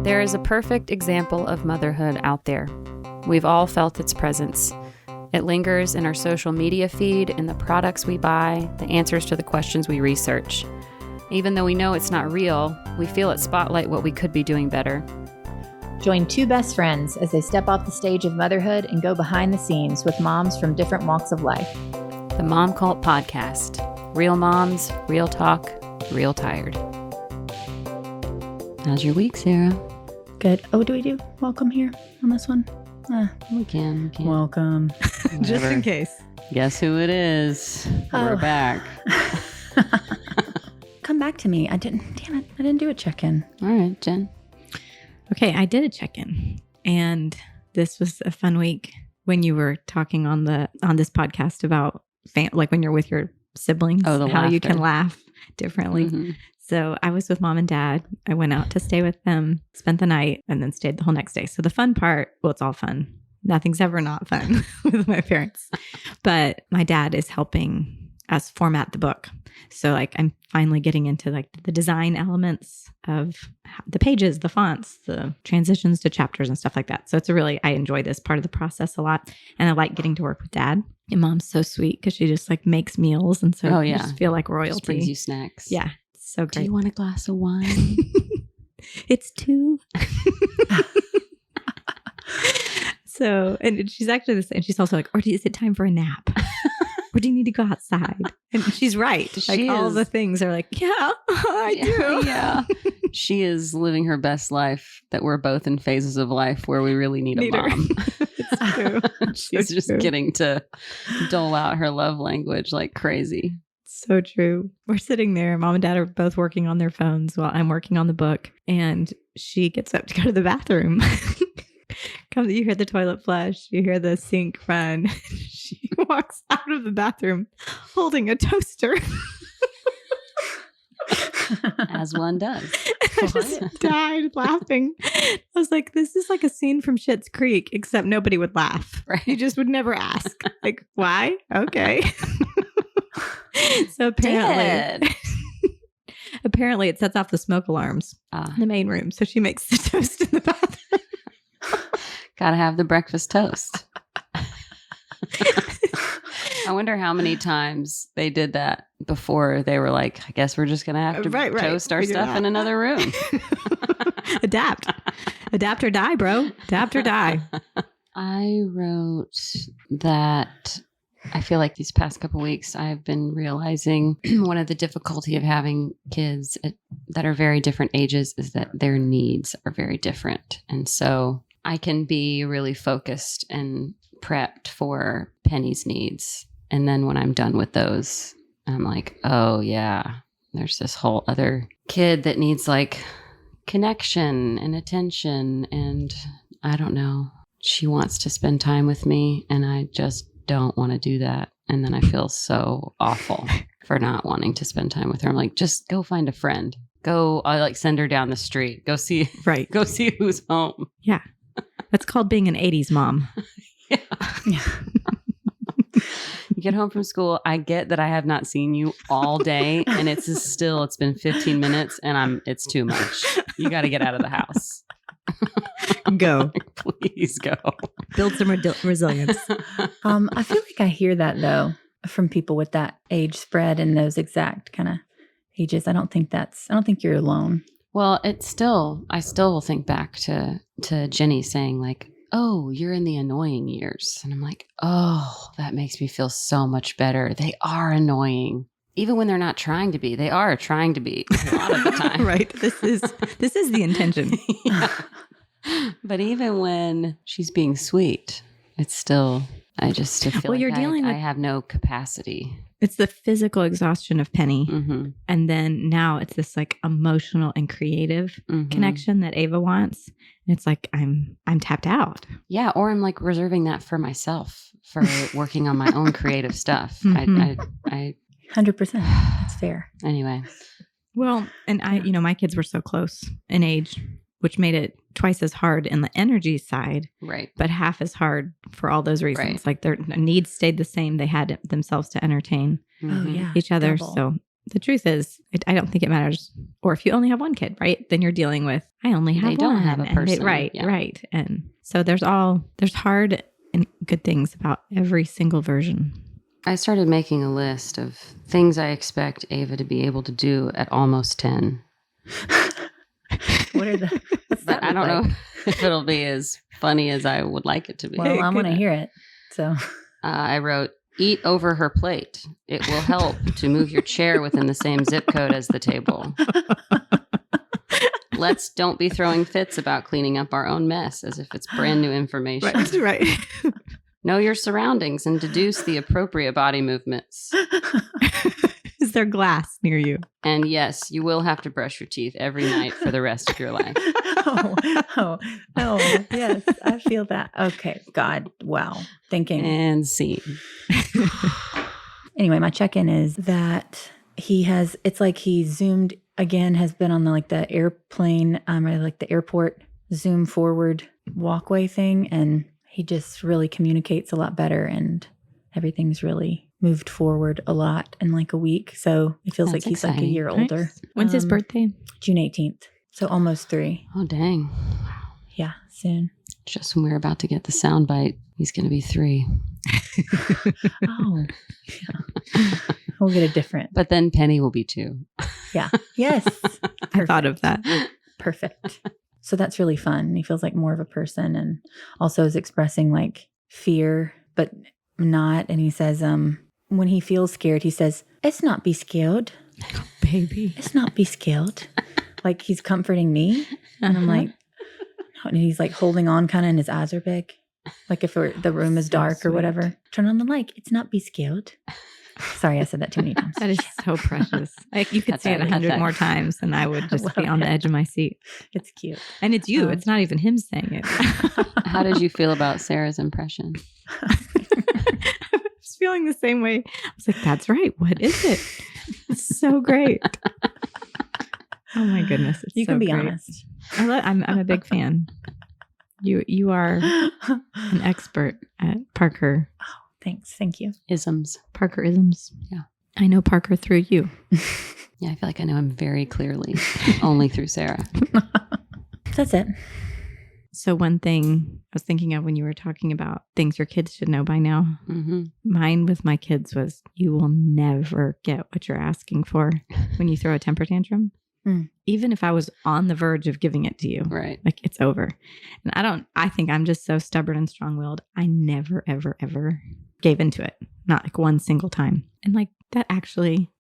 There is a perfect example of motherhood out there. We've all felt its presence. It lingers in our social media feed, in the products we buy, the answers to the questions we research. Even though we know it's not real, we feel it spotlight what we could be doing better. Join two best friends as they step off the stage of motherhood and go behind the scenes with moms from different walks of life. The Momcult Podcast. Real moms, real talk, real tired. How's your week, Sarah? Good. Oh, do we do welcome here on this one? We can. Welcome. Just in case. Guess who it is? We're back. Come back to me. Damn it. I didn't do a check-in. All right, Jen. Okay, I did a check-in, and this was a fun week when you were talking on this podcast about like when you're with your siblings, how laughter. You can laugh differently. Mm-hmm. So I was with mom and dad. I went out to stay with them, spent the night, and then stayed the whole next day. So the fun part, well, it's all fun. Nothing's ever not fun with my parents, but my dad is helping us format the book. So like I'm finally getting into like the design elements of the pages, the fonts, the transitions to chapters and stuff like that. So I enjoy this part of the process a lot. And I like getting to work with dad. And mom's so sweet because she just like makes meals. And so I just feel like royalty. Just brings you snacks. Yeah. It's so great. Do you want a glass of wine? It's 2. So, and she's actually the same. She's also like, or is it time for a nap? Or do you need to go outside? And she's right. All the things are like, yeah, I do. Yeah. She is living her best life, that we're both in phases of life where we really need a mom. It's true. She's just getting to dole out her love language like crazy. So true. We're sitting there. Mom and dad are both working on their phones while I'm working on the book. And she gets up to go to the bathroom. You hear the toilet flush, you hear the sink run. She walks out of the bathroom holding a toaster. As one does. I just died laughing. I was like, this is like a scene from Schitt's Creek, except nobody would laugh. Right. You just would never ask. Like, why? Okay. So apparently it sets off the smoke alarms in the main room. So she makes the toast in the bathroom. Gotta have the breakfast toast. I wonder how many times they did that before they were like, I guess we're just going to have to toast our stuff in another room. Adapt or die, bro. Adapt or die. I wrote that I feel like these past couple weeks, I've been realizing one of the difficulty of having kids that are very different ages is that their needs are very different. And so I can be really focused and prepped for Penny's needs. And then when I'm done with those, I'm like, oh yeah, there's this whole other kid that needs like connection and attention. And I don't know, she wants to spend time with me and I just don't want to do that. And then I feel so awful for not wanting to spend time with her. I'm like, just go find a friend. I like send her down the street. Go see who's home. Yeah. That's called being an 80s mom. Yeah. You get home from school. I get that I have not seen you all day and it's been 15 minutes and it's too much. You got to get out of the house. Go. Please go. Build some resilience. I feel like I hear that though from people with that age spread and those exact kind of ages. I don't think you're alone. Well, I still will think back to Jenny saying like, oh, you're in the annoying years. And I'm like, oh, that makes me feel so much better. They are annoying. Even when they're not trying to be, they are trying to be a lot of the time. Right. This is the intention. Yeah. But even when she's being sweet, it's still, I just feel like I have no capacity. It's the physical exhaustion of Penny. Mm-hmm. And then now it's this like emotional and creative connection that Ava wants. And it's like, I'm tapped out. Yeah. Or I'm like reserving that for myself for working on my own creative stuff. Mm-hmm. I 100%. That's fair. Anyway. Well, and my kids were so close in age, which made it twice as hard in the energy side, right? But half as hard for all those reasons. Right. Like their needs stayed the same. They had themselves to entertain each other. Double. So the truth is, I don't think it matters Or if you only have one kid, right? Then you're dealing with, I only have They don't one. have a And person, right, yeah. right. And so there's hard and good things about every single version. I started making a list of things I expect Ava to be able to do at almost 10. What are the? What's But that I don't look like? know if it'll be as funny as I would like it to be. Well, I want to hear it. So I wrote, eat over her plate. It will help to move your chair within the same zip code as the table. Let's don't be throwing fits about cleaning up our own mess as if it's brand new information. Right. Know your surroundings and deduce the appropriate body movements. Is there glass near you? And yes, you will have to brush your teeth every night for the rest of your life. oh, yes, I feel that. Okay, God, wow, thinking. And see. Anyway, my check-in is that it's like he zoomed again, has been on the airplane, or like the airport zoom forward walkway thing, and he just really communicates a lot better, and everything's really moved forward a lot in like a week. So it feels That's like he's like a exciting. year older. Nice. When's his birthday? June 18th. So almost 3. Oh, dang. Yeah, soon. Just when we're about to get the soundbite, he's going to be 3. Oh, yeah. We'll get a different. But then Penny will be 2. Yeah. Yes. I thought of that. Perfect. So that's really fun. He feels like more of a person, and also is expressing like fear, but not. And he says, when he feels scared, he says, "It's not be scared, Baby. it's not be scared." Like he's comforting me, and I'm like, and he's like holding on, kind of, and his eyes are big, like if the room is So dark or sweet. whatever. Turn on the light. It's not be scared. Sorry, I said that too many times. That is so precious. Like you could That's say it right. 100 That's more right. times and I would just Love be on the it. edge of my seat. It's cute. And it's you. Um, It's not even him saying it. How did you feel about Sarah's impression? I was feeling the same way. I was like, that's right. What is it? It's so great. Oh my goodness. It's You so can be great. honest. I'm a big fan. You are an expert at Parker Thanks. Thank you. Isms. Parkerisms. Yeah. I know Parker through you. Yeah, I feel like I know him very clearly, only through Sarah. That's it. So one thing I was thinking of when you were talking about things your kids should know by now, Mm-hmm. mine with my kids was you will never get what you're asking for when you throw a temper tantrum. Mm. Even if I was on the verge of giving it to you, Right. like it's over. And I think I'm just so stubborn and strong-willed. I never, ever, ever gave into it. Not like one single time. And like that actually,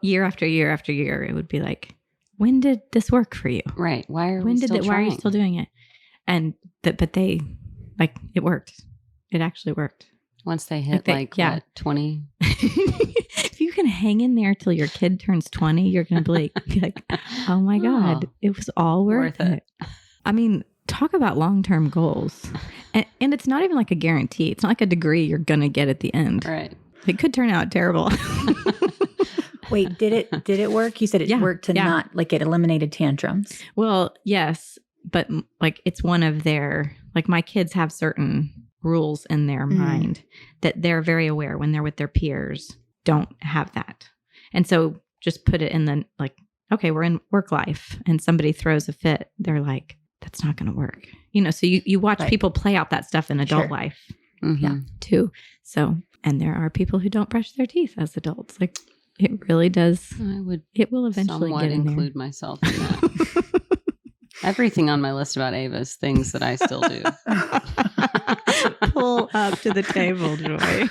year after year after year, it would be like, when did this work for you? Right. Why are When we did still that? Why are you trying? still doing it? And but they, like, it worked. It actually worked. Once they hit yeah. 20? If you can hang in there till your kid turns 20, you're going to be like, oh my God, it was all worth it. I mean, talk about long-term goals. And it's not even like a guarantee. It's not like a degree you're going to get at the end. Right. It could turn out terrible. Wait, did it work? You said it worked to not, like, it eliminated tantrums. Well, yes, but like it's one of their, like my kids have certain rules in their mind that they're very aware when they're with their peers don't have that. And so just put it in the, like, okay, we're in work life and somebody throws a fit. They're like, that's not going to work. You know, so you watch Right. people play out that stuff in adult Sure. life Mm-hmm. Yeah. too. So, and there are people who don't brush their teeth as adults. Like it really does. I would It will eventually somewhat get in include myself in that. Everything on my list about Ava is things that I still do. there. Pull up to the table, Joy.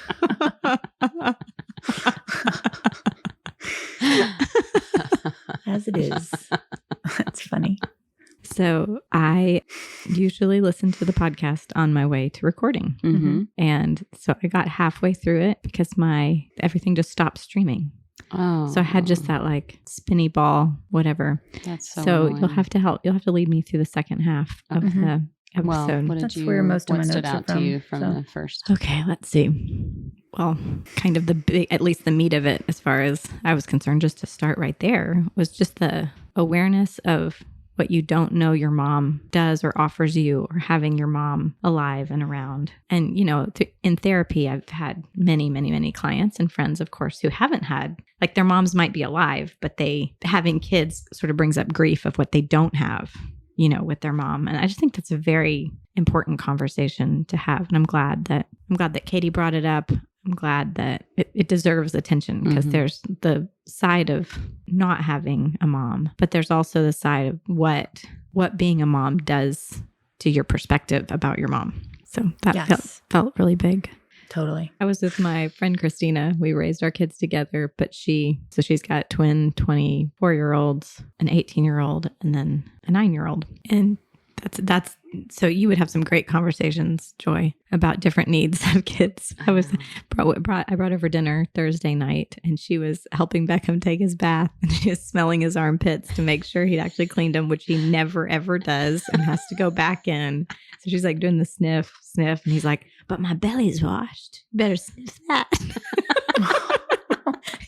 As it is. That's funny. So I usually listen to the podcast on my way to recording. Mm-hmm. And so I got halfway through it because everything just stopped streaming. Oh. So I had just that like spinny ball, whatever. That's so So annoying. you'll have to lead me through the second half of Mhm. the Well, episode. what That's did you, where most of what my stood notes are out to from, you from so. the first? Okay, let's see. Well, kind of at least the meat of it, as far as I was concerned, just to start right there, was just the awareness of what you don't know your mom does or offers you, or having your mom alive and around. And, in therapy, I've had many, many, many clients and friends, of course, who haven't had, like their moms might be alive, but having kids sort of brings up grief of what they don't have, with their mom. And I just think that's a very important conversation to have. And I'm glad that Katie brought it up. I'm glad that it deserves attention, because there's the side of not having a mom, but there's also the side of what being a mom does to your perspective about your mom. So that felt really big. Totally. I was with my friend Christina. We raised our kids together, but she's got twin 24-year-olds, an 18-year-old, and then a 9-year-old. And that's so you would have some great conversations, Joy, about different needs of kids. I brought her for dinner Thursday night, and she was helping Beckham take his bath, and she was smelling his armpits to make sure he'd actually cleaned them, which he never ever does, and has to go back in. So she's like doing the sniff, and he's like, "But my belly's washed. You better sniff that."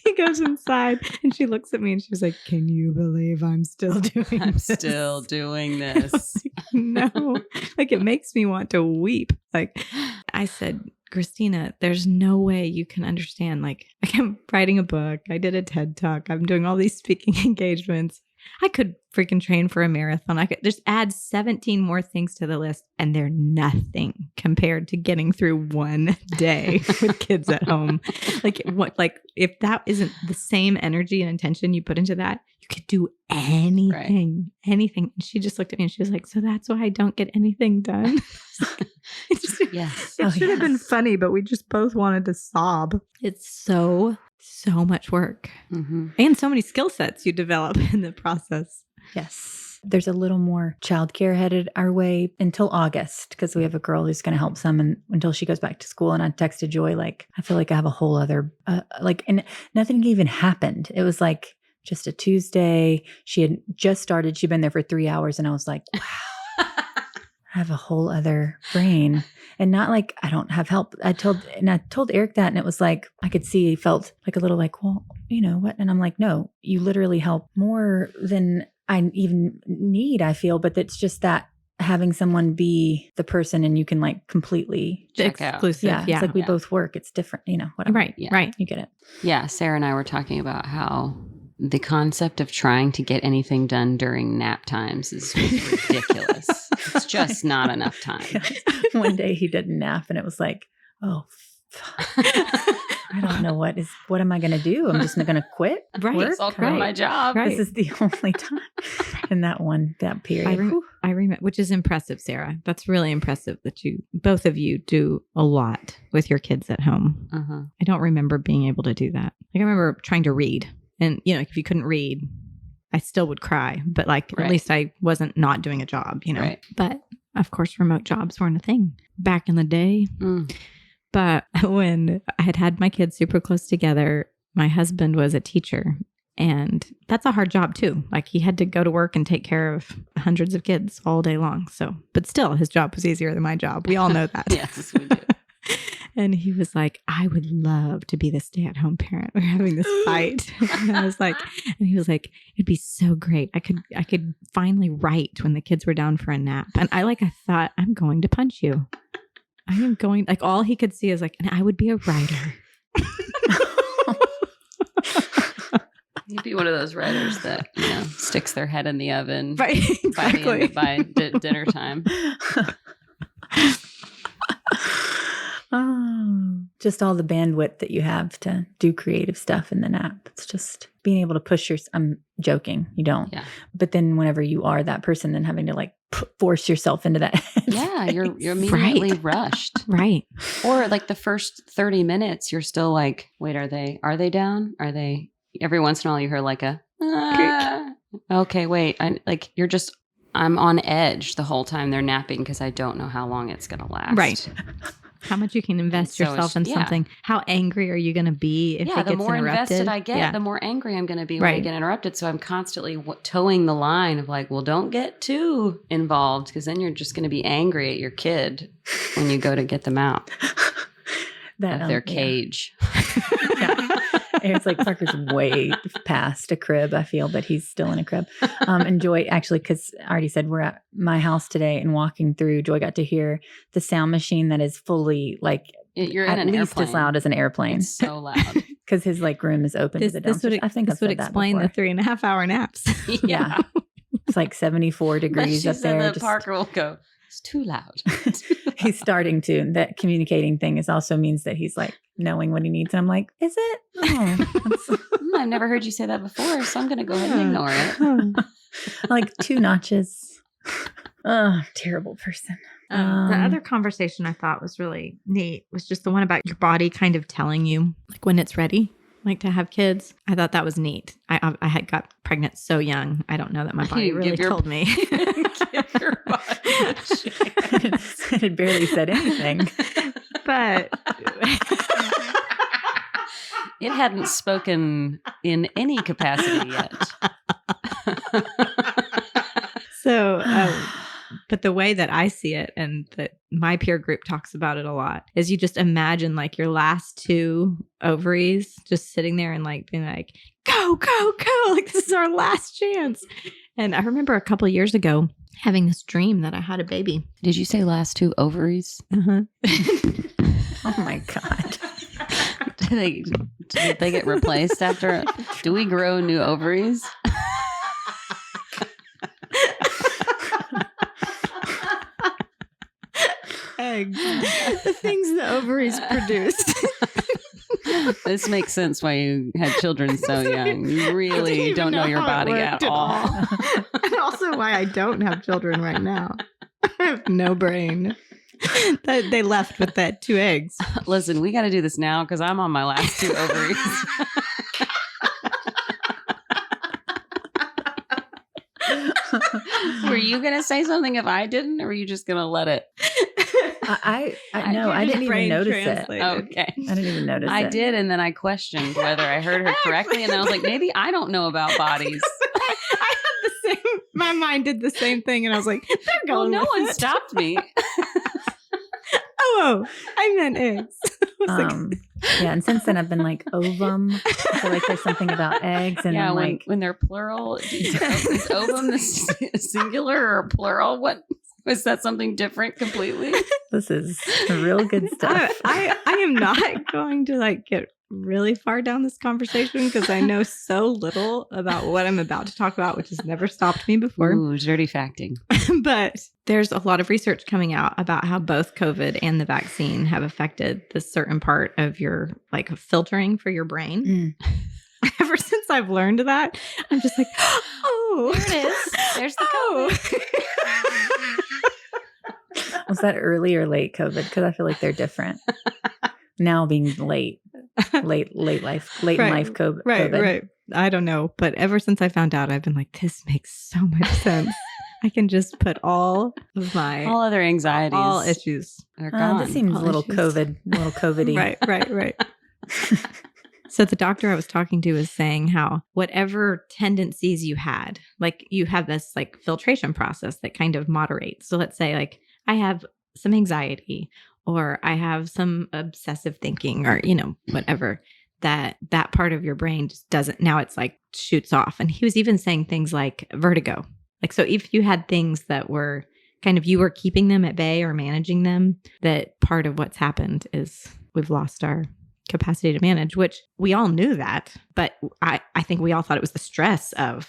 He goes inside, and she looks at me and she's like, "Can you believe I'm still doing this?" Still doing this. No, like it makes me want to weep. Like I said, Christina, there's no way you can understand. Like I'm writing a book. I did a TED Talk. I'm doing all these speaking engagements. I could freaking train for a marathon. I could just add 17 more things to the list, and they're nothing compared to getting through one day with kids at home. Like if that isn't the same energy and intention you put into that, you could do anything. And she just looked at me and she was like, "So that's why I don't get anything done." Yes. It should have been funny, but we just both wanted to sob. It's so much work and so many skill sets you develop in the process. Yes. There's a little more childcare headed our way until August, because we have a girl who's going to help some and until she goes back to school. And I texted Joy, like, I feel like I have a whole other, and nothing even happened. It was like just a Tuesday. She had just started. She'd been there for 3 hours. And I was like, wow, I have a whole other brain. And not like I don't have help. I told Eric that, and it was like, I could see he felt like a little like, well, you know what? And I'm like, no, you literally help more than I even need, I feel. But it's just that having someone be the person and you can like completely check out. Exclusive. Yeah. It's like we both work. It's different, whatever. Right. Yeah. Right. You get it. Yeah. Sarah and I were talking about how the concept of trying to get anything done during nap times is ridiculous. It's just not enough time. One day he did a nap and it was like, oh, I don't know what am I going to do? I'm just going to quit. Right. I'll quit my job. Right. This is the only time in that period. I remember, which is impressive, Sarah. That's really impressive that both of you do a lot with your kids at home. I don't remember being able to do that. Like I remember trying to read. And, if you couldn't read, I still would cry. But at least I wasn't not doing a job, Right. But of course, remote jobs weren't a thing back in the day. But when I had my kids super close together, my husband was a teacher. And that's a hard job too. Like he had to go to work and take care of hundreds of kids all day long. So, but still, his job was easier than my job. We all know that. Yes, we do. And he was like, I would love to be the stay-at-home parent. We're having this fight. And I was like, and he was like, it'd be so great. I could finally write when the kids were down for a nap. And I thought, I'm going to punch you. I am going, all he could see is and I would be a writer. You'd be one of those writers that, sticks their head in the oven right, exactly. by dinner time. Oh, just all the bandwidth that you have to do creative stuff in the nap. It's just being able to push I'm joking. You don't. Yeah. But then whenever you are that person, then having to force yourself into that. Yeah. You're immediately rushed. Right. Or the first 30 minutes, you're still like, wait, are they down? Are they, every once in a while you hear okay, wait. I'm on edge the whole time they're napping because I don't know how long it's going to last. Right. How much you can invest yourself in something. How angry are you going to be if it gets interrupted? The more invested I get, the more angry I'm going to be when I get interrupted. So I'm constantly towing the line of don't get too involved because then you're just going to be angry at your kid when you go to get them out of their cage. Yeah. It's like Parker's way past a crib, I feel, but he's still in a crib. And Joy, actually, because I already said we're at my house today and walking through, Joy got to hear the sound machine that is fully like You're at in an least airplane. as loud as an airplane. It's so loud. Because his like room is open to the downstairs. I think this would explain the 3.5 hour naps. Yeah. It's like 74 degrees up there. Parker will go, it's too loud. He's starting to. That communicating thing is also means that he's like knowing what he needs. I'm like, is it? Oh, I've never heard you say that before, so I'm going to go ahead and ignore it. like 2 notches. Oh, terrible person. The other conversation I thought was really neat was just the one about your body kind of telling you like when it's ready, like to have kids. I thought that was neat. I had got pregnant so young. I don't know that my body really told me. Give your body a chance. It had barely said anything. But it hadn't spoken in any capacity yet. So, but the way that I see it and that my peer group talks about it a lot is you just imagine like your last 2 ovaries just sitting there and like being like, go, go, go. Like this is our last chance. And I remember a couple of years ago having this dream that I had a baby. Did you say last 2 ovaries? Uh-huh. Oh my God. Did they get replaced after? Do we grow new ovaries? Eggs. The things the ovaries produce. This makes sense why you had children so young. You really don't know your body at all. And also why I don't have children right now. I have no brain. They left with that 2 eggs. Listen, we got to do this now because I'm on my last 2 ovaries. Were you going to say something if I didn't, or were you just going to let it? I didn't even notice it. Okay. I didn't even notice it. I did, and then I questioned whether I heard her correctly, and then I was like, maybe I don't know about bodies. I had the same, my mind did the same thing, and I was like, they're going no with one it. stopped me. Oh, I meant eggs. Yeah, and since then I've been like ovum. I feel like there's something about eggs, and yeah, I'm like, when they're plural, is ovum the singular or plural? What was that? Something different completely? this is real good stuff. I am not going to like get really far down this conversation because I know so little about what I'm about to talk about, which has never stopped me before. Ooh, dirty facting. But there's a lot of research coming out about how both COVID and the vaccine have affected this certain part of your like filtering for your brain. Ever since I've learned that, I'm just like, oh, there it is. There's the COVID. Was that early or late COVID? Because I feel like they're different. Now being late in life COVID. Right. I don't know. But ever since I found out, I've been like, this makes so much sense. I can just put all of my all other anxieties, all issues are gone. This seems all a little issues. COVID-y. Right. So the doctor I was talking to was saying how whatever tendencies you had, like you have this like filtration process that kind of moderates. So let's say like I have some anxiety or I have some obsessive thinking or, whatever, that part of your brain just doesn't, now it's like shoots off. And he was even saying things like vertigo. Like, so if you had things that were kind of, you were keeping them at bay or managing them, that part of what's happened is we've lost our capacity to manage, which we all knew that, but I think we all thought it was the stress of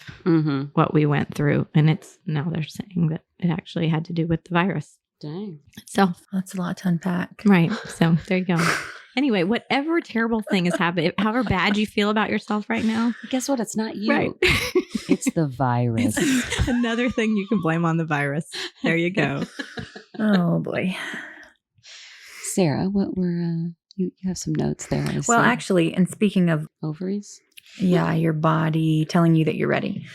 what we went through. And now they're saying that it actually had to do with the virus. Dang. itself. That's a lot to unpack. Right. So there you go. Anyway, whatever terrible thing has happened, however bad you feel about yourself right now. Guess what? It's not you. Right. It's the virus. It's another thing you can blame on the virus. There you go. Oh boy. Sarah, what were you have some notes there? I Well, see. actually, and speaking of ovaries. yeah, your body telling you that you're ready.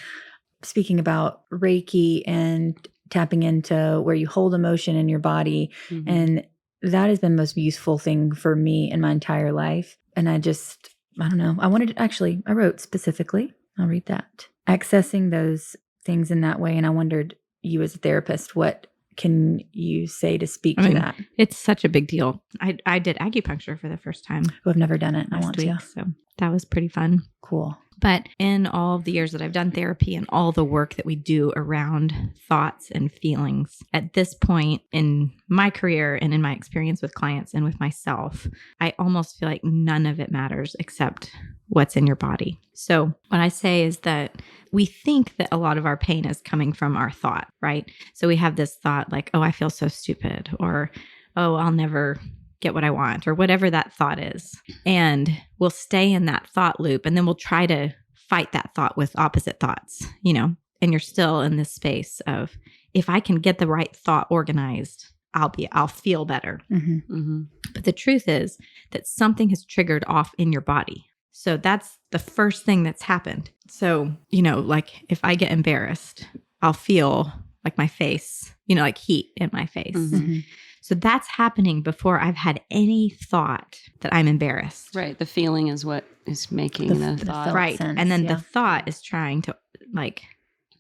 Speaking about Reiki and tapping into where you hold emotion in your body, and that has been the most useful thing for me in my entire life. And I don't know. I wrote specifically, I'll read that. Accessing those things in that way. And I wondered, you as a therapist, what can you say to speak to that? It's such a big deal. I did acupuncture for the first time. I've never done it. I want last week, to. so that was pretty fun. Cool. But in all of the years that I've done therapy and all the work that we do around thoughts and feelings, at this point in my career and in my experience with clients and with myself, I almost feel like none of it matters except what's in your body. So what I say is that we think that a lot of our pain is coming from our thought, right? So we have this thought like, oh, I feel so stupid, or, oh, I'll never get what I want, or whatever that thought is. And we'll stay in that thought loop, and then we'll try to fight that thought with opposite thoughts, and you're still in this space of, if I can get the right thought organized, I'll feel better. Mm-hmm. Mm-hmm. But the truth is that something has triggered off in your body. So that's the first thing that's happened. So, like if I get embarrassed, I'll feel like my face, like heat in my face. Mm-hmm. So that's happening before I've had any thought that I'm embarrassed. Right. The feeling is what is making the thought. Right. Sense, and then yeah. the thought is trying to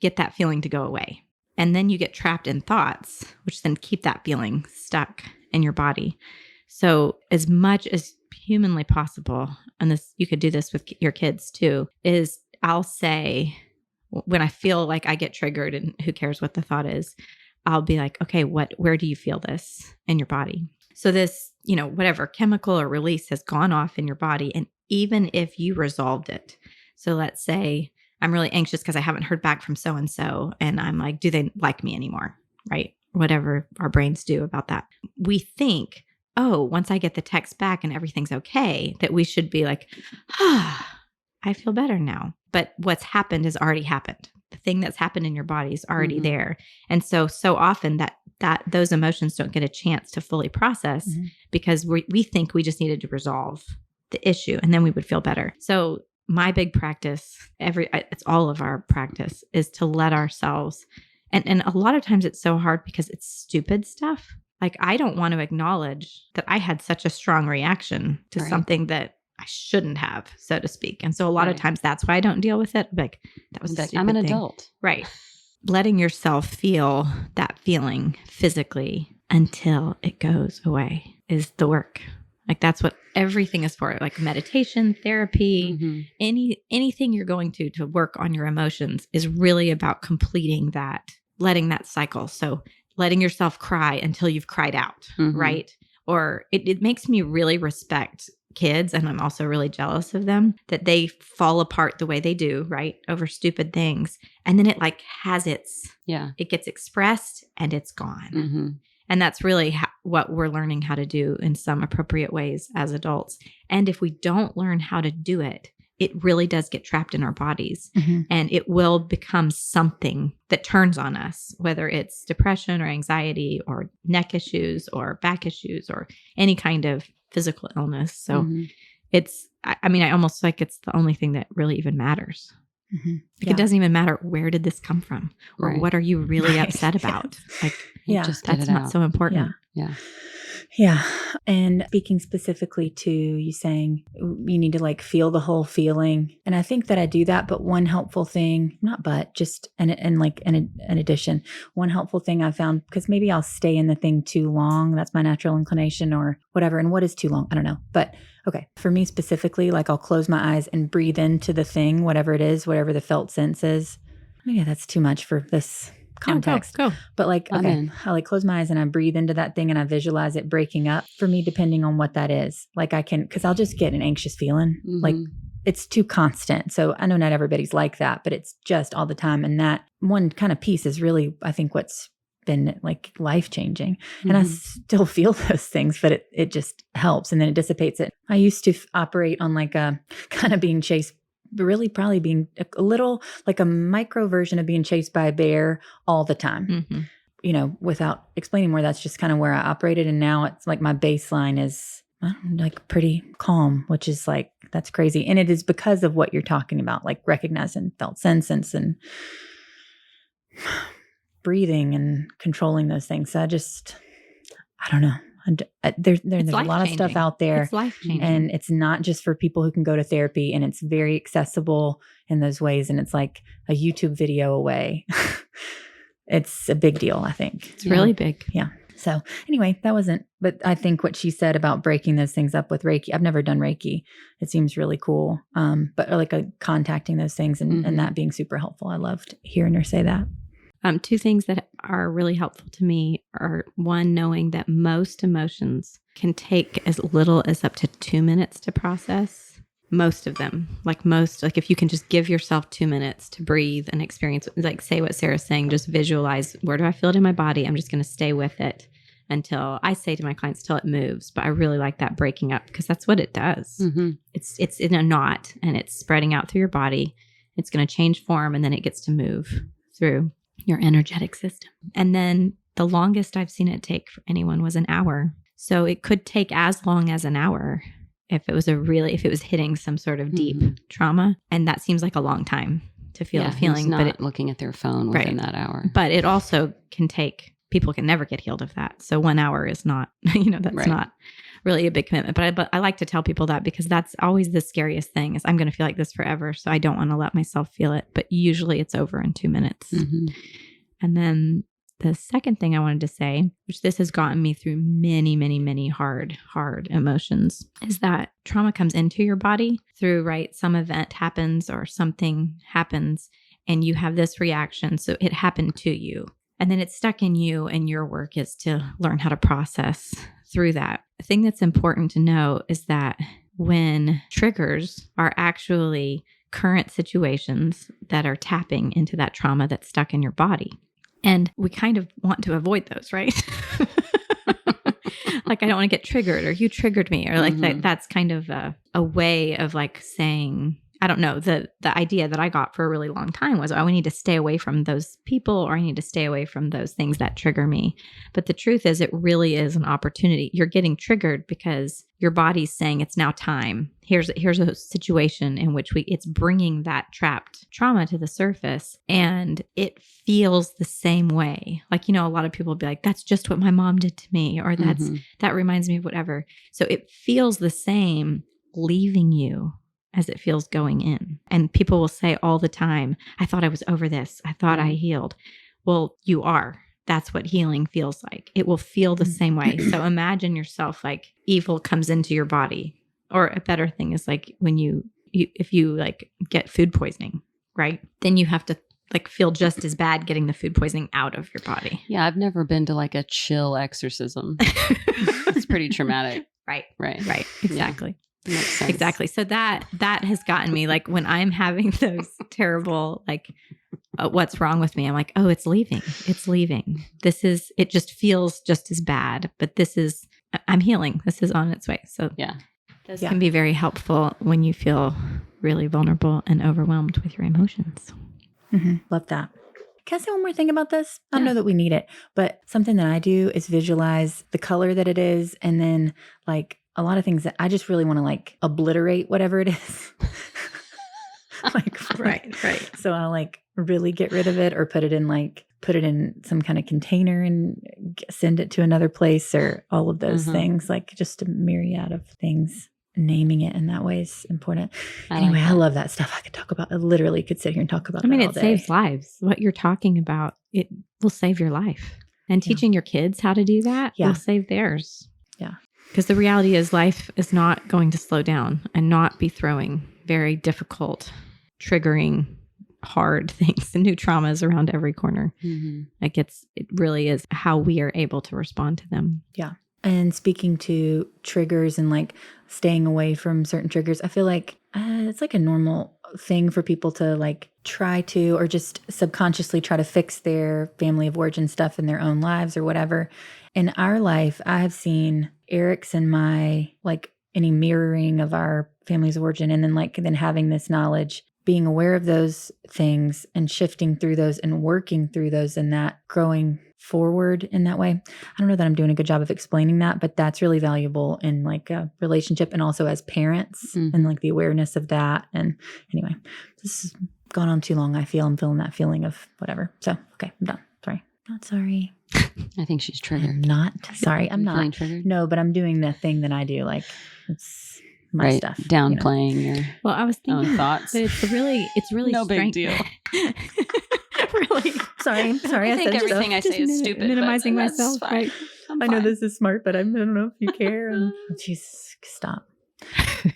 get that feeling to go away. And then you get trapped in thoughts, which then keep that feeling stuck in your body. So as much as humanly possible, and this, you could do this with your kids too, is I'll say, when I feel like I get triggered, and who cares what the thought is, I'll be like, okay, where do you feel this in your body? So this, whatever chemical or release has gone off in your body. And even if you resolved it, so let's say I'm really anxious because I haven't heard back from so-and-so, and I'm like, do they like me anymore? Right? Whatever our brains do about that. We think, oh, once I get the text back and everything's okay, that we should be like, I feel better now. But what's happened has already happened. The thing that's happened in your body is already there. And so often that those emotions don't get a chance to fully process because we think we just needed to resolve the issue and then we would feel better. So my big practice, it's all of our practice, is to let ourselves, and a lot of times it's so hard because it's stupid stuff. Like, I don't want to acknowledge that I had such a strong reaction to something that I shouldn't have, so to speak. And so a lot of times that's why I don't deal with it. Like, that was a stupid I'm an thing. adult. Right. Letting yourself feel that feeling physically until it goes away is the work. Like, that's what everything is for. Like meditation, therapy, anything you're going to work on your emotions is really about completing that, letting that cycle. So letting yourself cry until you've cried out, right? Or it makes me really respect kids, and I'm also really jealous of them, that they fall apart the way they do, right? Over stupid things. And then it it gets expressed and it's gone. And that's really what we're learning how to do in some appropriate ways as adults. And if we don't learn how to do it, it really does get trapped in our bodies, and it will become something that turns on us, whether it's depression or anxiety or neck issues or back issues or any kind of physical illness. So I almost like it's the only thing that really even matters. Like, it doesn't even matter, where did this come from, or what are you really upset about? Like, just that's not so important. Yeah. And speaking specifically to you saying you need to feel the whole feeling. And I think that I do that, but one helpful thing, in addition, one helpful thing I found, because maybe I'll stay in the thing too long. That's my natural inclination or whatever. And what is too long? I don't know. But okay, for me specifically, I'll close my eyes and breathe into the thing, whatever it is, whatever the felt sense is. Maybe that's too much for this context. Go. But I close my eyes and I breathe into that thing and I visualize it breaking up for me, depending on what that is. Because I'll just get an anxious feeling. It's too constant. So I know not everybody's like that, but it's just all the time. And that one kind of piece is really, I think, what's been life-changing. And I still feel those things, but it just helps. And then it dissipates it. I used to operate on a kind of being chased, really probably being a little like a micro version of being chased by a bear all the time, without explaining more. That's just kind of where I operated. And now it's my baseline is pretty calm, which is that's crazy. And it is because of what you're talking about, recognizing felt sense and breathing and controlling those things. So I don't know. There's a lot of stuff out there. It's life-changing. And it's not just for people who can go to therapy, and it's very accessible in those ways. And it's like a YouTube video away. it's a big deal, I think. It's really big. Yeah. So anyway, but I think what she said about breaking those things up with Reiki, I've never done Reiki. It seems really cool. But like contacting those things and that being super helpful. I loved hearing her say that. Two things that are really helpful to me are, one, knowing that most emotions can take as little as up to 2 minutes to process. Most of them, like if you can just give yourself 2 minutes to breathe and experience, like say what Sarah's saying, just visualize, where do I feel it in my body? I'm just going to stay with it until I say to my clients, till it moves. But I really like that breaking up, because that's what it does. Mm-hmm. It's in a knot and it's spreading out through your body. It's going to change form and then it gets to move through your energetic system. And then the longest I've seen it take for anyone was an hour. So it could take as long as an hour if it was hitting some sort of deep trauma. And that seems like a long time to feel a feeling. Not looking at their phone within that hour. But it also can take, people can never get healed of that. So 1 hour is not, that's not really a big commitment. But I like to tell people that, because that's always the scariest thing, is I'm going to feel like this forever. So I don't want to let myself feel it. But usually it's over in 2 minutes. Mm-hmm. And then the second thing I wanted to say, which this has gotten me through many, many, many hard emotions, is that trauma comes into your body through, some event happens or something happens and you have this reaction. So it happened to you and then it's stuck in you, and your work is to learn how to process through that. The thing that's important to know is that when triggers are actually current situations that are tapping into that trauma that's stuck in your body. And we kind of want to avoid those, right? Like, I don't want to get triggered, or you triggered me, or like that's kind of a way of like saying, I don't know, the idea that I got for a really long time was, we need to stay away from those people, or I need to stay away from those things that trigger me. But the truth is, it really is an opportunity. You're getting triggered because your body's saying it's now time. Here's a situation in which it's bringing that trapped trauma to the surface, and it feels the same way. Like, a lot of people will be like, that's just what my mom did to me, or that reminds me of whatever. So it feels the same leaving you as it feels going in. And people will say all the time, I thought I was over this. I thought I healed. Well, you are. That's what healing feels like. It will feel the same way. So imagine yourself like evil comes into your body. Or a better thing is like when if you like get food poisoning, right? Then you have to like feel just as bad getting the food poisoning out of your body. Yeah, I've never been to like a chill exorcism. It's pretty traumatic. Right. Yeah. Exactly. Exactly. So that has gotten me, like, when I'm having those terrible, like, what's wrong with me? I'm like, oh, it's leaving. It just feels just as bad, but I'm healing. This is on its way. So those can be very helpful when you feel really vulnerable and overwhelmed with your emotions. Mm-hmm. Love that. Can I say one more thing about this? I don't know that we need it, but something that I do is visualize the color that it is, and then like a lot of things that I just really want to like obliterate whatever it is. Right. So I'll like really get rid of it, or put it in some kind of container and send it to another place, or all of those things, like just a myriad of things. Naming it in that way is important. Anyway, I love that stuff. I literally could sit here and talk about that all day. It saves lives. What you're talking about, it will save your life. And teaching your kids how to do that will save theirs. Yeah. Because the reality is, life is not going to slow down and not be throwing very difficult, triggering, hard things and new traumas around every corner. Mm-hmm. Like it really is how we are able to respond to them. Yeah. And speaking to triggers and like staying away from certain triggers, I feel like it's like a normal thing for people to like try to, or just subconsciously try to fix their family of origin stuff in their own lives or whatever. In our life, I've seen Eric's and my, like, any mirroring of our families of origin, and then having this knowledge, being aware of those things and shifting through those and working through those, and that growing forward in that way. I don't know that I'm doing a good job of explaining that, but that's really valuable in like a relationship, and also as parents, and like the awareness of that. And anyway, this has gone on too long. I'm feeling that feeling of whatever. So, okay, I'm done. Sorry. Not sorry. I think she's triggered. I'm not sorry. I'm not. Triggered? No, but I'm doing the thing that I do. Like, it's my stuff. Downplaying your I was thinking own thoughts. But it's really no big deal. Really sorry. I think said everything I say is stupid. Minimizing but that's myself, fine. right? I know this is smart, but I don't know if you care. And jeez, stop.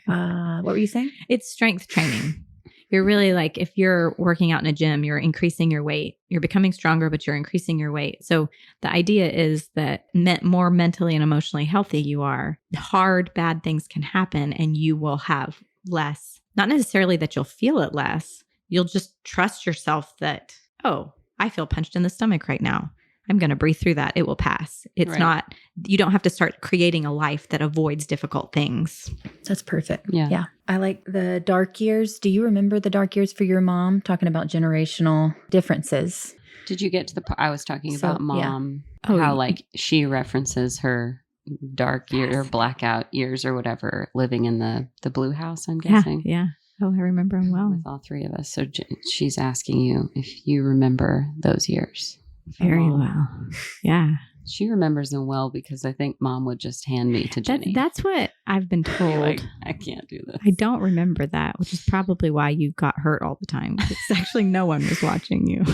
What were you saying? It's strength training. You're really like, if you're working out in a gym, you're increasing your weight. You're becoming stronger, but you're increasing your weight. So the idea is that more mentally and emotionally healthy you are, hard, bad things can happen and you will have less. Not necessarily that you'll feel it less. You'll just trust yourself that, oh, I feel punched in the stomach right now. I'm going to breathe through that. It will pass. It's not, you don't have to start creating a life that avoids difficult things. That's perfect. Yeah. I like the dark years. Do you remember the dark years for your mom? Talking about generational differences. Did you get to the part I was talking So, about mom, Oh, how like she references her dark year or blackout years or whatever, living in the blue house, I'm guessing. Yeah. Oh, I remember him well. With all three of us. So she's asking you if you remember those years. Very Mom. well. Yeah. She remembers them well because I think mom would just hand me to Jenny. That's what I've been Be told. like, I can't do this. I don't remember that, which is probably why you got hurt all the time. It's actually no one was watching you.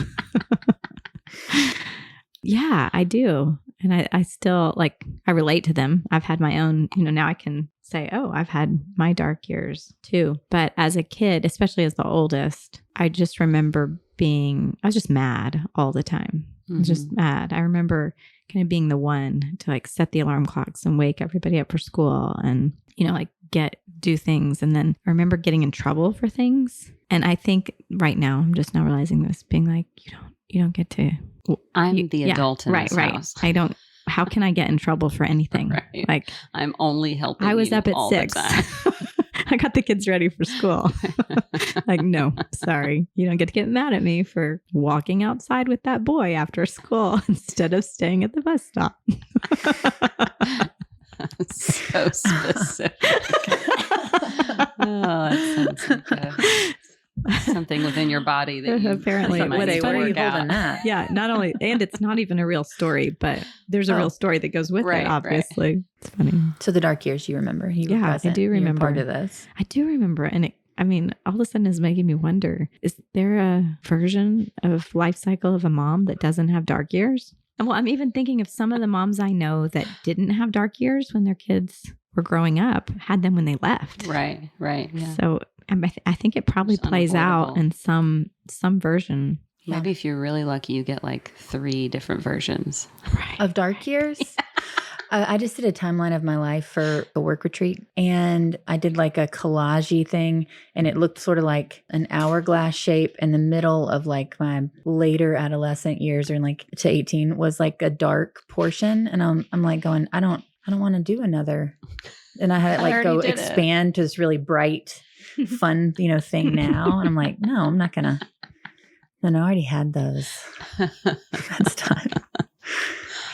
Yeah, I do. And I still I relate to them. I've had my own, now I can say, oh, I've had my dark years too. But as a kid, especially as the oldest, I just remember I was just mad all the time. I was just mad. I remember kind of being the one to set the alarm clocks and wake everybody up for school and, do things. And then I remember getting in trouble for things. And I think right now, I'm just now realizing this, being like, you don't get to. I'm the adult in this house. I don't. How can I get in trouble for anything? Right. I'm only helping. I was you up at all 6. the time. I got the kids ready for school. No, sorry. You don't get to get mad at me for walking outside with that boy after school instead of staying at the bus stop. So specific. Oh, that sounds like something within your body that you apparently might what need to are you work out. holding that? Yeah, not only, and it's not even a real story, but there's a real story that goes with Right, it, obviously. It's funny. So the dark years you remember. You were Yeah, I present. do You were remember. part of this. I do remember. And all of a sudden is making me wonder, is there a version of life cycle of a mom that doesn't have dark years? And well, I'm even thinking of some of the moms I know that didn't have dark years when their kids were growing up, had them when they left. Right. Yeah. So I think it probably It's plays out unavoidable. in some version. Maybe if you're really lucky, you get 3 different versions. Right. Of dark years? I just did a timeline of my life for a work retreat, and I did a collage-y thing, and it looked sort of like an hourglass shape, and the middle of my later adolescent years, or to 18, was a dark portion, and I'm going, I don't want to do another. And I had it go expand to this really bright, fun, thing now, and I'm like, no, I'm not gonna. No, I already had those. That's done.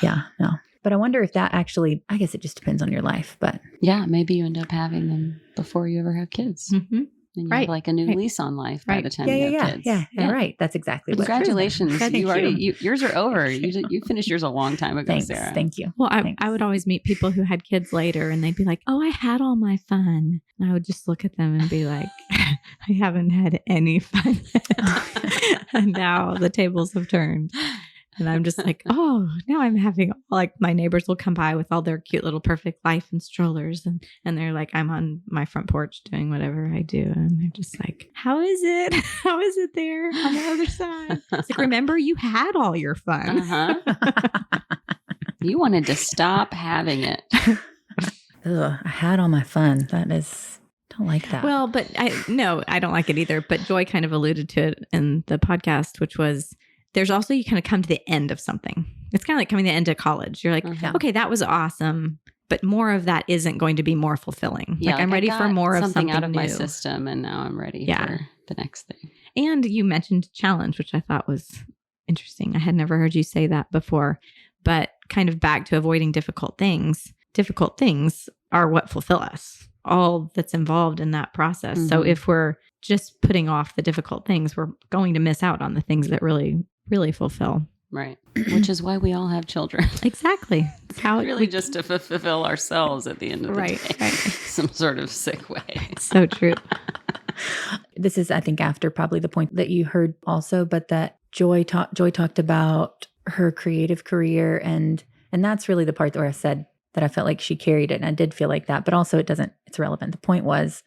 Yeah, no. But I wonder if that actually, I guess it just depends on your life, but. Yeah, maybe you end up having them before you ever have kids. Mm-hmm. And you have a new lease on life by the time you have kids. Yeah, right. That's exactly what. Congratulations. Thank Yours are over. You finished yours a long time ago, Thanks. Sarah. Thank you. Well, I would always meet people who had kids later and they'd be like, oh, I had all my fun. And I would just look at them and be like, I haven't had any fun yet. And now the tables have turned. And I'm just like, oh, now I'm having, my neighbors will come by with all their cute little perfect life and strollers. And they're like, I'm on my front porch doing whatever I do. And they're just like, how is it? How is it there on the other side? It's like, remember, you had all your fun. Uh-huh. You wanted to stop having it. Ugh, I had all my fun. Don't like that. Well, but I don't like it either. But Joy kind of alluded to it in the podcast, which was, there's also, you kind of come to the end of something. It's kind of like coming to the end of college. You're like, okay, that was awesome, but more of that isn't going to be more fulfilling. Yeah, I'm ready for more of something out of new. my system, and now I'm ready for the next thing. And you mentioned challenge, which I thought was interesting. I had never heard you say that before, but kind of back to avoiding difficult things. Difficult things are what fulfill us. All that's involved in that process. Mm-hmm. So if we're just putting off the difficult things, we're going to miss out on the things that really fulfill. Right. Which is why we all have children. Exactly. It's how really just to fulfill ourselves at the end of the day. Right. Some sort of sick way. So true. This is, I think, after probably the point that you heard also, but that Joy talked about her creative career, and that's really the part where I said that I felt like she carried it, and I did feel like that, but also it's irrelevant. The point was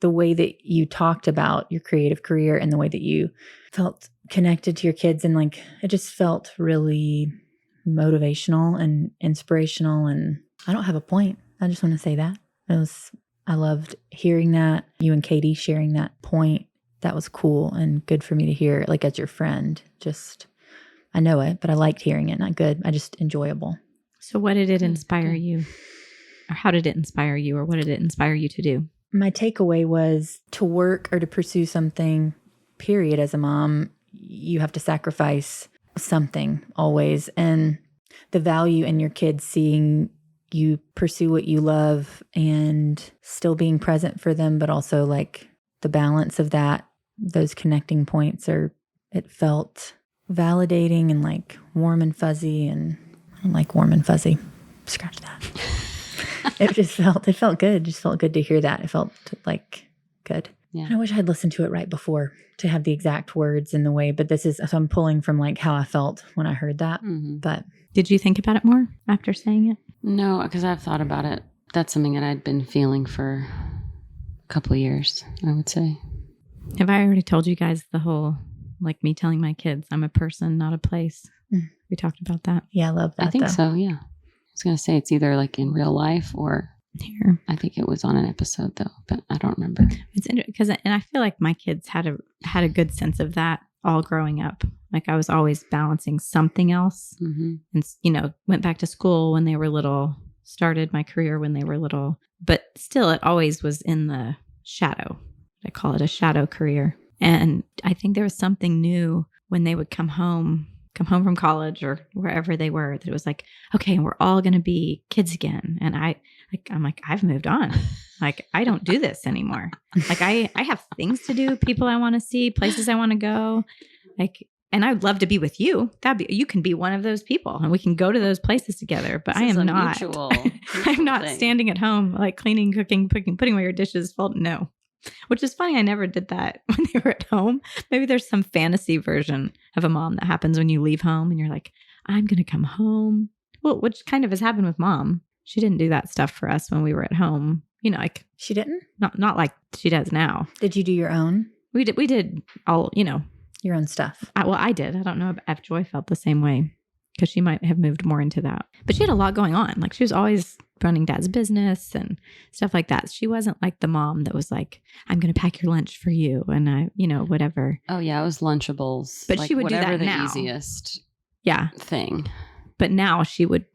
the way that you talked about your creative career and the way that you felt connected to your kids, and like it just felt really motivational and inspirational. And I don't have a point. I just want to say that I loved hearing that, you and Katie sharing that point. That was cool and good for me to hear, like as your friend. Just, I know it, but I liked hearing it. Not good, I just enjoyable. So what did it inspire you? Or how did it inspire you? Or what did it inspire you to do? My takeaway was to work or to pursue something, period. As a mom, you have to sacrifice something always. And the value in your kids seeing you pursue what you love and still being present for them, but also like the balance of that, those connecting points it felt validating and like warm and fuzzy. And I don't like warm and fuzzy. Scratch that. It felt good. It just felt good to hear that. It felt like good. Yeah. And I wish I had listened to it right before to have the exact words in the way, but so I'm pulling from like how I felt when I heard that. Mm-hmm. But did you think about it more after saying it? No, because I've thought about it. That's something that I'd been feeling for a couple of years, I would say. Have I already told you guys the whole, like me telling my kids, I'm a person, not a place? We talked about that. Yeah, I love that. I think so, yeah. I was going to say it's either like in real life or here. I think it was on an episode though, but I don't remember. It's interesting because, and I feel like my kids had a good sense of that all growing up. Like I was always balancing something else, and went back to school when they were little, started my career when they were little, but still it always was in the shadow. I call it a shadow career. And I think there was something new when they would come home from college or wherever they were, that it was like, okay, we're all going to be kids again. And I'm like, I've moved on. Like, I don't do this anymore. Like I have things to do, people I want to see, places I want to go. Like, and I'd love to be with you. You can be one of those people and we can go to those places together, but I am not, I'm not standing at home, like cleaning, cooking, putting away your dishes. No. Which is funny. I never did that when they were at home. Maybe there's some fantasy version of a mom that happens when you leave home and you're like, I'm going to come home. Well, which kind of has happened with Mom. She didn't do that stuff for us when we were at home. Like she didn't? Not like she does now. Did you do your own? We did all, your own stuff. I did. I don't know if Joy felt the same way because she might have moved more into that. But she had a lot going on. Like she was always running Dad's business and stuff like that. She wasn't like the mom that was like, I'm going to pack your lunch for you. And whatever. Oh yeah. It was Lunchables. But she would do that now. Whatever the easiest thing. But now she would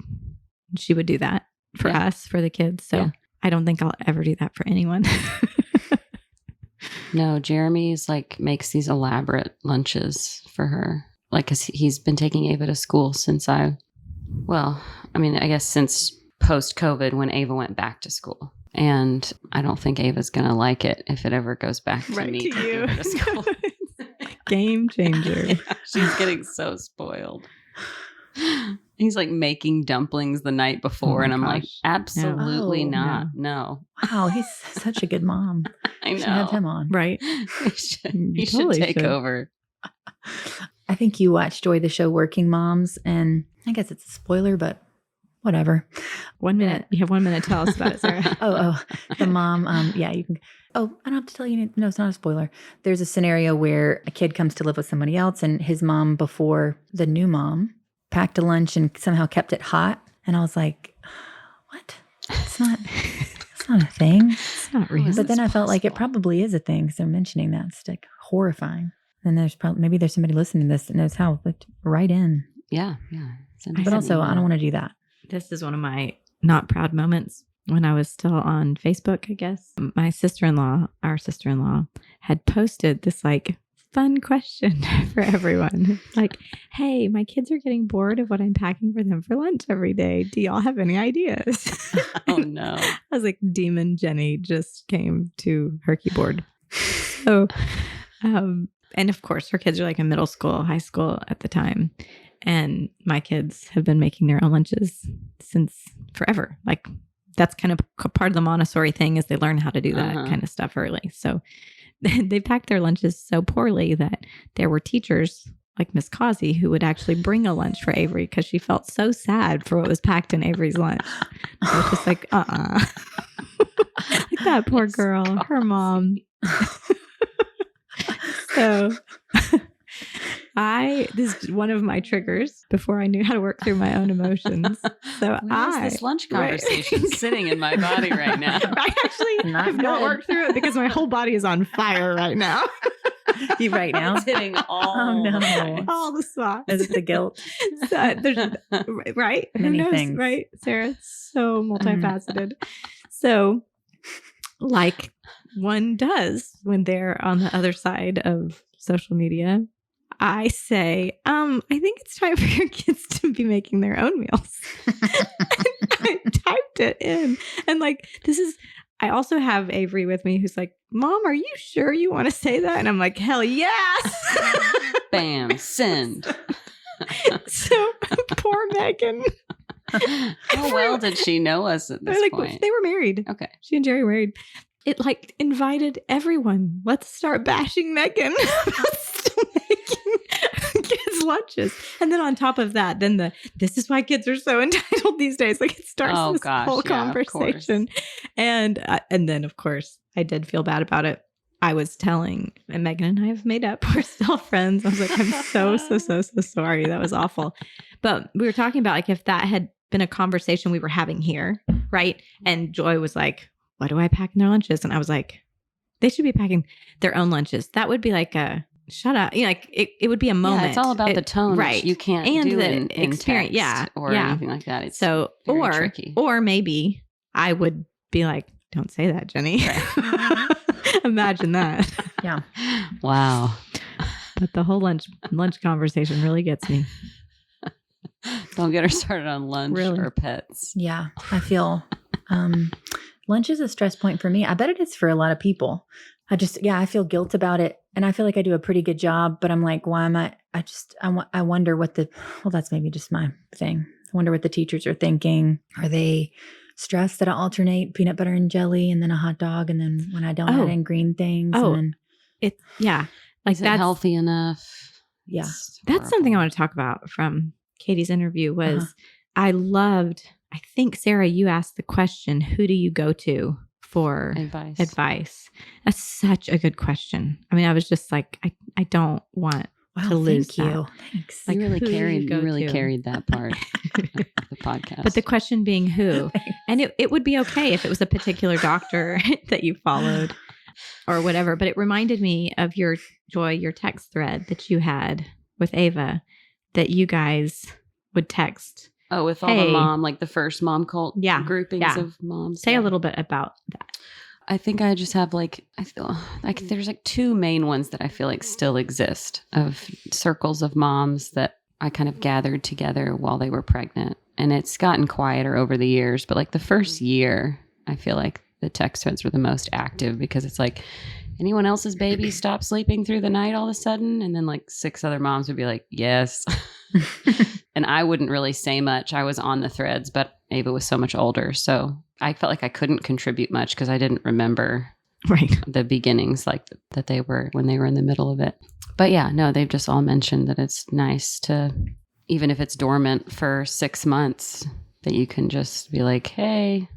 do that for us, for the kids. So I don't think I'll ever do that for anyone. No, Jeremy's like makes these elaborate lunches for her. Like, cause he's been taking Ava to school since I guess since post-COVID when Ava went back to school. And I don't think Ava's going to like it if it ever goes back to me taking her to school. Game changer. Yeah, she's getting so spoiled. He's like making dumplings the night before. And I'm like, absolutely not. No. Wow. He's such a good mom. I know. Should have him on. Right. He should take over. I think you watched Joy the show Working Moms, and I guess it's a spoiler, but whatever. 1 minute. You have 1 minute to tell us about it, Sarah. The mom. You can. Oh, I don't have to tell you. No, it's not a spoiler. There's a scenario where a kid comes to live with somebody else, and his mom, before the new mom, packed a lunch and somehow kept it hot. And I was like, what? It's not a thing. It's not real. But then I felt like it probably is a thing because they're mentioning that. It's like horrifying. And there's maybe there's somebody listening to this that knows how. But write in. Yeah. But also, I don't want to do that. This is one of my not proud moments. When I was still on Facebook, I guess, our sister-in-law had posted this like fun question for everyone. Like, hey, my kids are getting bored of what I'm packing for them for lunch every day. Do y'all have any ideas? Oh no. I was like, Demon Jenny just came to her keyboard. So, and of course her kids are like in middle school, high school at the time. And my kids have been making their own lunches since forever. Like that's kind of part of the Montessori thing is they learn how to do that kind of stuff early. So they packed their lunches so poorly that there were teachers like Miss Causey, who would actually bring a lunch for Avery because she felt so sad for what was packed in Avery's lunch. I was just like, like that poor girl, her mom. So this is one of my triggers before I knew how to work through my own emotions. So this lunch conversation sitting in my body right now. I actually have not worked through it because my whole body is on fire right now. You right now? It's hitting all the spots. Is it the guilt? So there's, right? Many Who knows, things. right, Sarah? It's so multifaceted. So like one does when they're on the other side of social media, I say, I think it's time for your kids to be making their own meals. I typed it in. And like, I also have Avery with me who's like, Mom, are you sure you want to say that? And I'm like, hell yes. Bam, send. So poor Megan. How well did she know us at this point? They were married. Okay. She and Jerry were married. It like invited everyone. Let's start bashing Megan. Making kids lunches. And then on top of that, then this is why kids are so entitled these days. Like it starts whole conversation. And then of course I did feel bad about it. I was telling, and Megan and I have made up. We're still friends. I was like, I'm so sorry. That was awful. But we were talking about like if that had been a conversation we were having here, right? And Joy was like, what do I pack in their lunches? And I was like, they should be packing their own lunches. That would be like a shut up. You know, like it would be a moment. Yeah, it's all about the tone, right? You can't and do the in experience, text or anything like that. It's so very tricky. Or maybe I would be like, don't say that, Jenny. Right. Imagine that. Yeah. Wow. But the whole lunch conversation really gets me. Don't get her started on lunch or pets. Yeah, I feel lunch is a stress point for me. I bet it is for a lot of people. I feel guilt about it. And I feel like I do a pretty good job, but I'm like, why am I wonder what that's maybe just my thing. I wonder what the teachers are thinking. Are they stressed that I alternate peanut butter and jelly and then a hot dog? And then when I don't add in green things. Like is it healthy enough? Yeah. That's something I want to talk about from Katie's interview was I think, Sarah, you asked the question, who do you go to for advice? That's such a good question. I mean, I was just like, I don't want to lose thank you. Thanks. Like, you really carried that part of the podcast. But the question being who? And it would be okay if it was a particular doctor that you followed or whatever. But it reminded me of your text thread that you had with Ava that you guys would text. Oh, with all the mom, like the first Momcult groupings of moms. Say a little bit about that. I think I just have I feel like there's like two main ones that I feel like still exist of circles of moms that I kind of gathered together while they were pregnant. And it's gotten quieter over the years. But like the first year, I feel like the text threads were the most active because it's like anyone else's baby stop sleeping through the night all of a sudden. And then like 6 other moms would be like, yes. And I wouldn't really say much. I was on the threads, but Ava was so much older. So I felt like I couldn't contribute much because I didn't remember the beginnings like that they were when they were in the middle of it. But yeah, no, they've just all mentioned that it's nice to, even if it's dormant for 6 months, that you can just be like, hey,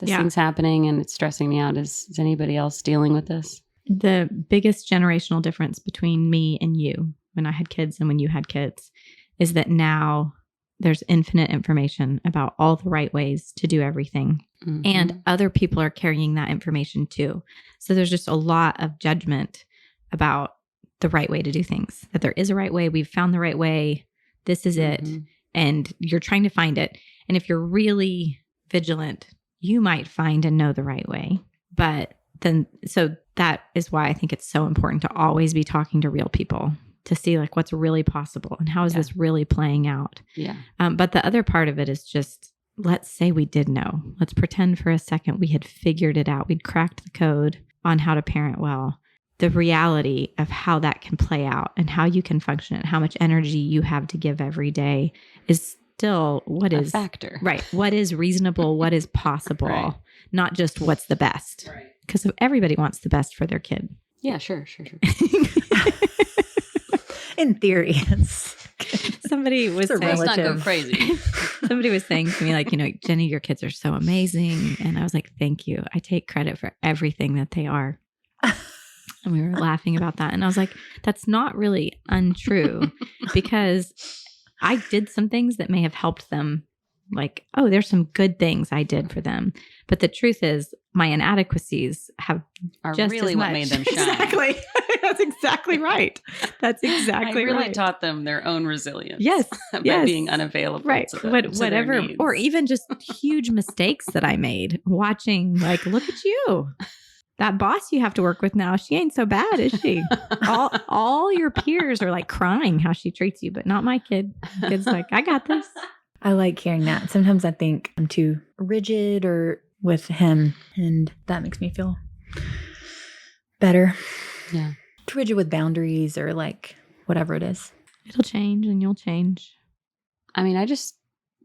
this thing's happening and it's stressing me out. Is anybody else dealing with this? The biggest generational difference between me and you when I had kids and when you had kids is that now there's infinite information about all the right ways to do everything. Mm-hmm. And other people are carrying that information too. So there's just a lot of judgment about the right way to do things, that there is a right way. We've found the right way. This is it. And you're trying to find it. And if you're really vigilant, you might find and know the right way. But then, so that is why I think it's so important to always be talking to real people to see like what's really possible and how is this really playing out. Yeah. But the other part of it is just, let's say we did know. Let's pretend for a second we had figured it out. We'd cracked the code on how to parent well. The reality of how that can play out and how you can function and how much energy you have to give every day is still what is a factor. Right. What is reasonable, what is possible, not just what's the best. Right. Because everybody wants the best for their kid. Yeah, sure. In theory, Somebody was It's a saying, Let's not go relative. crazy. somebody was saying to me, like, Jenny, your kids are so amazing. And I was like, thank you. I take credit for everything that they are. And we were laughing about that. And I was like, that's not really untrue because I did some things that may have helped them. Like, oh, there's some good things I did for them. But the truth is my inadequacies Are just really as what much. made them shine. Exactly. That's exactly right. That's exactly I really right. taught them their own resilience. Yes. By Yes. being unavailable. Right. To their Whatever. needs. Or even just huge mistakes that I made watching, like, look at you. That boss you have to work with now, she ain't so bad, is she? all your peers are like crying how she treats you, but not my kid. My kid's like, I got this. I like hearing that. Sometimes I think I'm too rigid or with him, and that makes me feel better. Yeah. Too rigid with boundaries or like whatever it is. It'll change and you'll change. I mean,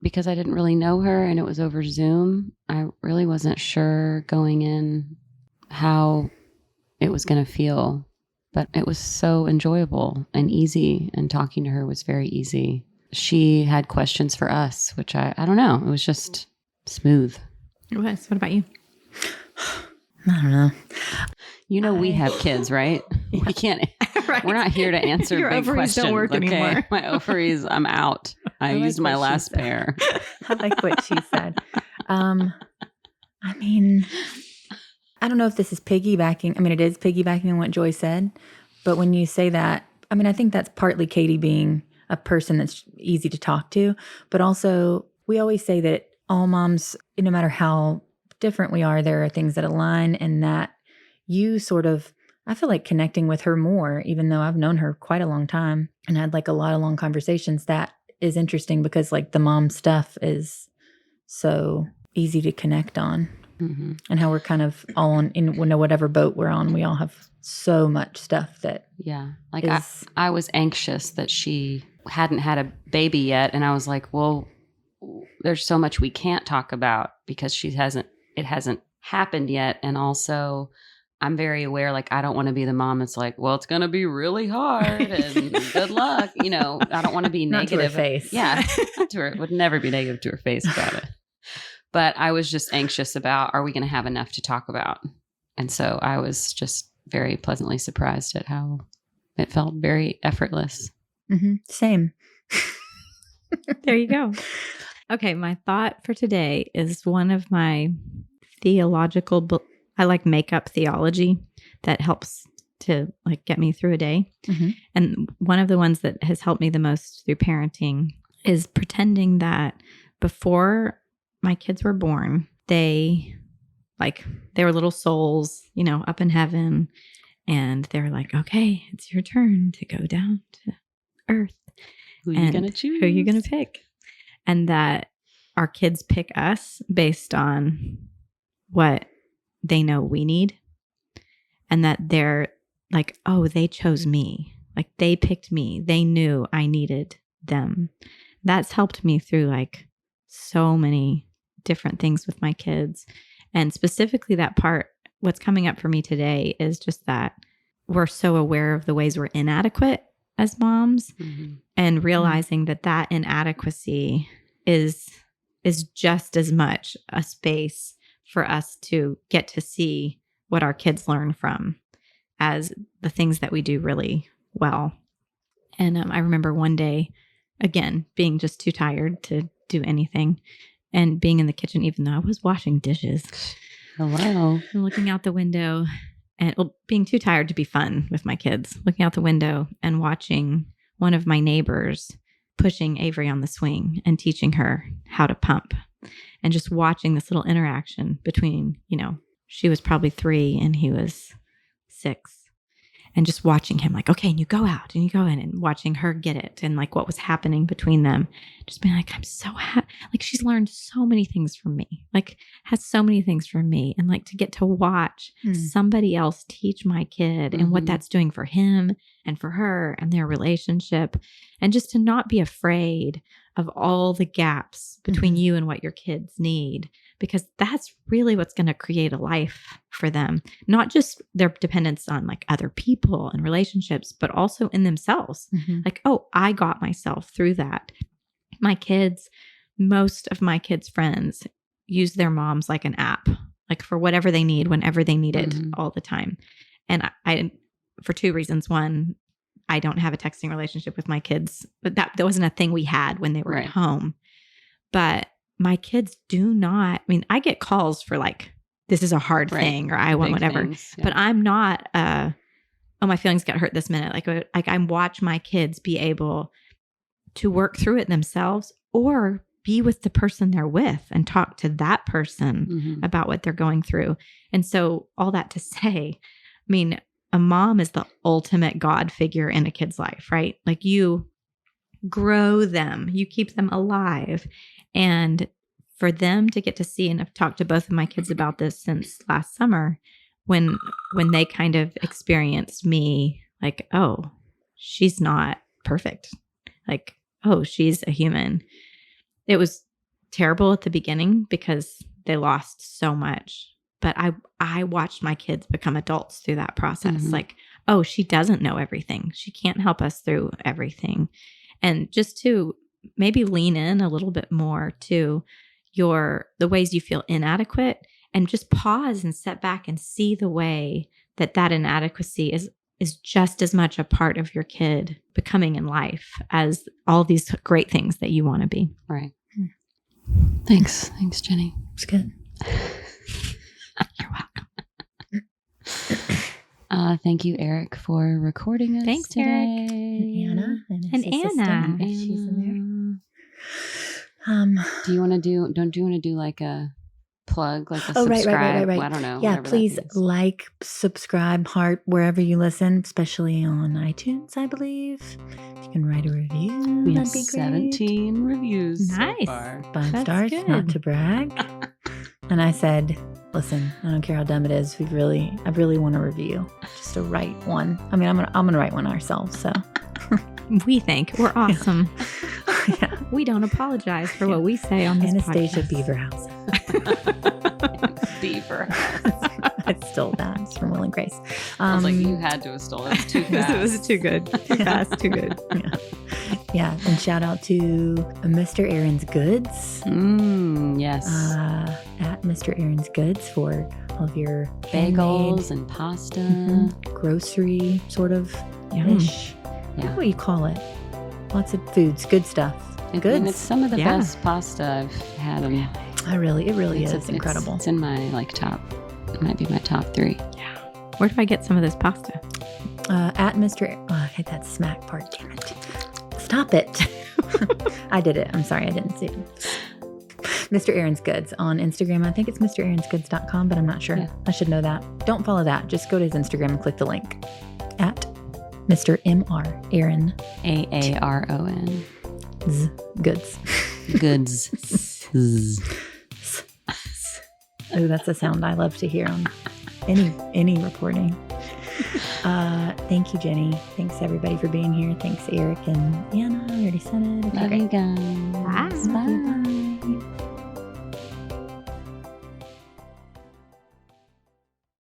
because I didn't really know her and it was over Zoom, I really wasn't sure going in how it was going to feel, but it was so enjoyable and easy, and talking to her was very easy. She had questions for us, which I don't know. It was just smooth. It was. What about you? I don't know. We have kids, right? Yeah. We can't. Right. We're not here to answer Your big ovaries questions. don't work okay? anymore. My ovaries, I'm out. I like used my what she last said. pair. I like what she said. I mean, I don't know if this is piggybacking. I mean, it is piggybacking on what Joy said. But when you say that, I mean, I think that's partly Katie being a person that's easy to talk to. But also, we always say that all moms, no matter how different we are, there are things that align, and that you sort of, I feel like connecting with her more, even though I've known her quite a long time and had like a lot of long conversations. That is interesting because like the mom stuff is so easy to connect on. Mm-hmm. And how we're kind of all in whatever boat we're on. We all have so much stuff that Yeah. Like is, I was anxious that she hadn't had a baby yet. And I was like, well, there's so much we can't talk about because it hasn't happened yet. And also I'm very aware, like, I don't want to be the mom that's like, well, it's going to be really hard and good luck. I don't want to be not to negative. her face. Yeah. Not to her. It would never be negative to her face about it. But I was just anxious about, are we going to have enough to talk about? And so I was just very pleasantly surprised at how it felt very effortless. Mm-hmm. Same. There you go. Okay, my thought for today is one of my theological, I like make-up theology that helps to like get me through a day. Mm-hmm. And one of the ones that has helped me the most through parenting is pretending that before my kids were born, they were little souls, up in heaven. And they're like, okay, it's your turn to go down to earth. Who are you going to choose? Who are you going to pick? And that our kids pick us based on what they know we need. And that they're like, oh, they chose me. Like they picked me. They knew I needed them. That's helped me through like so many different things with my kids. And specifically that part, what's coming up for me today is just that we're so aware of the ways we're inadequate as moms, Mm-hmm. and realizing that inadequacy is just as much a space for us to get to see what our kids learn from as the things that we do really well. And I remember one day, again, being just too tired to do anything and being in the kitchen, even though I was washing dishes. Hello. And looking out the window and being too tired to be fun with my kids, looking out the window and watching one of my neighbors pushing Avery on the swing and teaching her how to pump, and just watching this little interaction between, she was probably 3 and he was 6. And just watching him like, okay, and you go out and you go in, and watching her get it and like what was happening between them. Just being like, I'm so happy. Like she's learned so many things from me, like has so many things from me. And like to get to watch somebody else teach my kid and what that's doing for him and for her and their relationship. And just to not be afraid of all the gaps between you and what your kids need, because that's really what's going to create a life for them. Not just their dependence on like other people and relationships, but also in themselves. Like, oh, I got myself through that. My kids, most of my kids' friends use their moms like an app, like for whatever they need, whenever they need it, all the time. And I for two reasons. One, I don't have a texting relationship with my kids, but that wasn't a thing we had when they were at home. But my kids do not, I mean, I get calls for like, this is a hard thing, or I want whatever, but I'm not, oh, my feelings got hurt this minute. Like I watch my kids be able to work through it themselves, or be with the person they're with and talk to that person about what they're going through. And so all that to say, I mean, a mom is the ultimate God figure in a kid's life, right? Like you grow them, you keep them alive. And for them to get to see, and I've talked to both of my kids about this since last summer, when they kind of experienced me like, oh, she's not perfect. Like, oh, she's a human. It was terrible at the beginning because they lost so much. But I watched my kids become adults through that process. Like, oh, she doesn't know everything. She can't help us through everything. And just to maybe lean in a little bit more to the ways you feel inadequate, and just pause and step back and see the way that inadequacy is just as much a part of your kid becoming in life as all these great things that you want to be. Right. Thanks, Jenny. It's good. You're welcome. Thank you, Eric, for recording us. Thanks, today. Eric. And Anna. And Anna. She's in there. Do you want to do like a plug, like a Oh, subscribe? right. I don't know. Yeah, whatever that please means. like, subscribe, heart, wherever you listen, especially on iTunes, I believe. If you can write a review, We have that'd be great. 17 reviews Nice. so far. 5 That's stars, good. not to brag. And I said, listen, I don't care how dumb it is. I really want a review, just to write one. I mean, I'm gonna write one ourselves. So We think we're awesome. yeah. We don't apologize for what we say on this Anastasia podcast. Beaverhouse. Beaver. I stole that. It's from Will and Grace. I was like, you had to have stolen it too fast. It was too good. Too fast, too good. Yeah. And shout out to Mr. Aaron's Goods. Yes. At Mr. Aaron's Goods for all of your Bagels and pasta. grocery sort of ish. Yeah. What do you call it? Lots of foods, good stuff. And Goods. it's some of the best pasta I've had. It really is incredible. It's in my top. It might be my top 3. Yeah. Where do I get some of this pasta? At Mr. I hate that smack part. Damn it. Stop it. I did it. I'm sorry. I didn't see it. Mr. Aaron's Goods on Instagram. I think it's MrAaronsGoods.com, but I'm not sure. Yeah. I should know that. Don't follow that. Just go to his Instagram and click the link. At Mr. M.R. Aaron. AARON. Goods. Goods. Oh, that's a sound I love to hear on any recording. Thank you, Jenny. Thanks everybody for being here. Thanks, Eric and Anna. I already said it. Okay, Love great. you guys.